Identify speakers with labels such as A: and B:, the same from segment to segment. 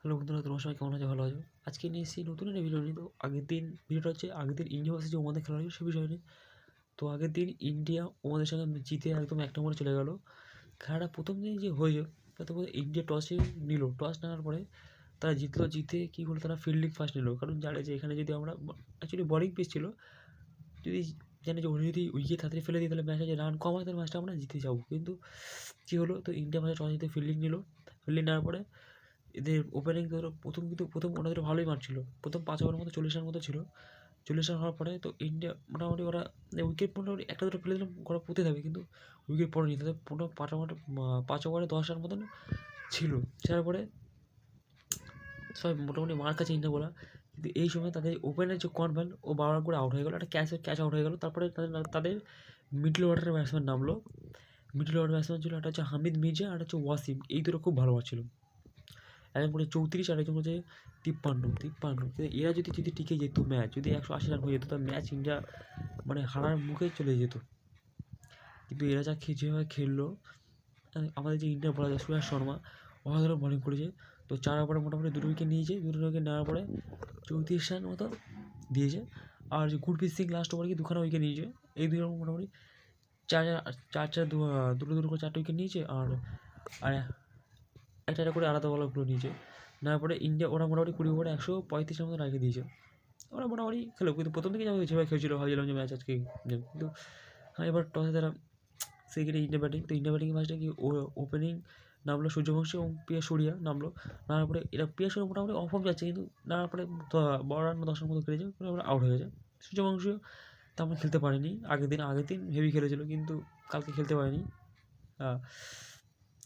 A: Hello বন্ধুরা, তোমার সবাই কেমন আছে? ভালো আছো? আজকে নিয়ে এসেছি নতুন একটা ভিডিও নিয়ে। তো আগের দিন ভিডিওটা হচ্ছে আগের দিন ইন্ডিয়া ভার্সেস যে ওমানের খেলা হয়েছে সে বিষয় নিয়ে। তো আগের দিন ইন্ডিয়া ওমানের সঙ্গে জিতে একদম 1 নম্বরে চলে গেল। খেলাটা প্রথম দিন যে হয়েছে তাতে করে ইন্ডিয়া টসে নিল। টস নেওয়ার পরে তারা জিতলো। জিতে কী করলো, তারা ফিল্ডিং ফার্স্ট নিল। কারণ জানে যে এখানে যদি আমরা অ্যাকচুয়ালি বোলিং পিচ ছিল, যদি জানে যে ওরা যদি উইকেট তাড়াতাড়ি ফেলে দিই তাহলে ম্যাচে যে রান কম হয় তাহলে ম্যাচটা আমরা জিতে যাবো। কিন্তু কী হলো, তো ইন্ডিয়া ম্যাচে টস জিতে ফিল্ডিং নিল। ফিল্ডিং নেওয়ার পরে এদের ওপেনিং ধরো প্রথম ওনাদের ভালোই মারছিল। প্রথম 5 ওভারের মতো 40 রান মতো ছিল। 40 রান হওয়ার পরে তো ইন্ডিয়া মোটামুটি ওরা উইকেট মোটামুটি একটা দুটো ফেলে দিলাম, ওরা পুঁতে থাকবে, কিন্তু উইকেট পড়েনি। তাদের পুরো 5 ওভারে 10 রান মতন ছিল। ছাড়ার পরে সবাই মোটামুটি মার কাছে ইন্ডিয়া বলা। কিন্তু এই সময় তাদের ওপেনের যে কনভ্যাল ও বারবার করে আউট হয়ে গেলো, একটা ক্যাচ আউট হয়ে গেলো। তারপরে তাদের মিডল অর্ডারের ব্যাটসম্যান নামলো। মিডল অর্ডার ব্যাটসম্যান ছিল একটা হচ্ছে হামিদ মির্জা আর একটা হচ্ছে ওয়াসিম। এই দুটো খুব ভালো ছিল। একজন বলে 34 আর একজন বলছে 53। এরা যদি টিকে যেত, ম্যাচ যদি 180 রান হয়ে যেত, তাহলে ম্যাচ ইন্ডিয়া মানে হারার মুখে চলে যেত। কিন্তু এরা যেভাবে খেললো, আমাদের যে ইন্ডিয়া বলা যায় সুয়াস শর্মা অসাধারণ বোলিং করেছে। তো 4 ওভারে মোটামুটি 2 উইকেট নিয়েছে। 2 উইকেট নেওয়ার পরে 34 রান মতো দিয়েছে। আর যে গুরপ্রীত সিং লাস্ট ওভারে 2খানা উইকেট নিয়েছে। এই দুই মোটামুটি চার চার চার দুটো করে 4টে উইকেট নিয়েছে। আর আর একটা করে আলাদা বলগুলো নিয়েছে। নেওয়ার পরে ইন্ডিয়া ওরা মোটামুটি 20 ওভারে 135 মতো রাখে দিয়েছে। ওরা মোটামুটি খেলো, কিন্তু প্রথম থেকে যেভাবে খেলছিল ভাবছিলাম যে ম্যাচ আজকে কিন্তু হ্যাঁ, এবার টসে তারা সেকেন্ডে ইন্ডিয়া ব্যাটিং। তো ইন্ডিয়া ব্যাটিং ম্যাচটা কি ওপেনিং নামলো সূর্যবংশী এবং প্রিয়া সূর্যা নামলো। নামার পরে এরা প্রিয়া সূর্যা মোটামুটি অফ যাচ্ছে, কিন্তু নামার পরে 12 রান বা 10 রান মতো খেলেছে, ওরা আউট হয়ে গেছে। সূর্যবংশীও তেমন খেলতে পারেনি। আগের দিন হেভি খেলেছিল, কিন্তু কালকে খেলতে পারেনি।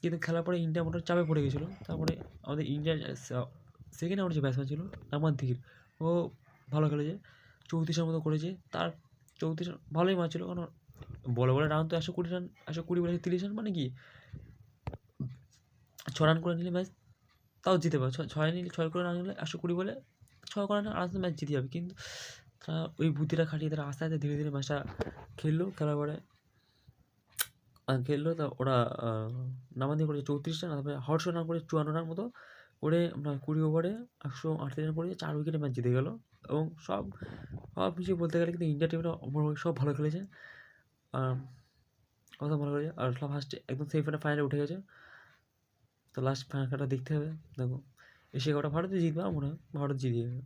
A: কিন্তু খেলার পরে ইন্ডিয়া মোটামুটি চাপে পড়ে গেছিলো। তারপরে আমাদের ইন্ডিয়ার সেকেন্ড আমার যে ব্যাটসম্যান ছিল নামান দিঘির, ও ভালো খেলেছে। 34 মতো করেছে। তার 34 ভালোই মারছিল, কারণ বলে রান তো 120 রান, 120 বলে 30 রান, মানে কি 6 রান করে নিলে ম্যাচ তাও জিতে পারে। 6 করে রান নিলে 120 বলে 6 করে আরামসে ম্যাচ জিতে যাবে। কিন্তু তারা ওই বুদ্ধিটা খাটিয়ে তারা আস্তে আস্তে ধীরে ধীরে ম্যাচটা খেলার পরে খেললো। তা ওরা নামাদি করেছে 34 রান। তারপরে হর্ষ রান করে 54 রান মতো করে 20 ওভারে 138 রান করেছে। 4 উইকেটে ম্যাচ জিতে গেল। এবং সব কিছু বলতে গেলে কিন্তু ইন্ডিয়া টিমটা সব ভালো খেলেছে। কথা ভালো করেছে। আর ফার্স্টে একদম ফাইনালে উঠে গেছে। তো লাস্ট ফাইনাল খেলাটা দেখতে হবে। দেখো এশিয়া কাপটা ভারতে জিতবে, আমার মনে হয় ভারত জিতিয়ে যাবে।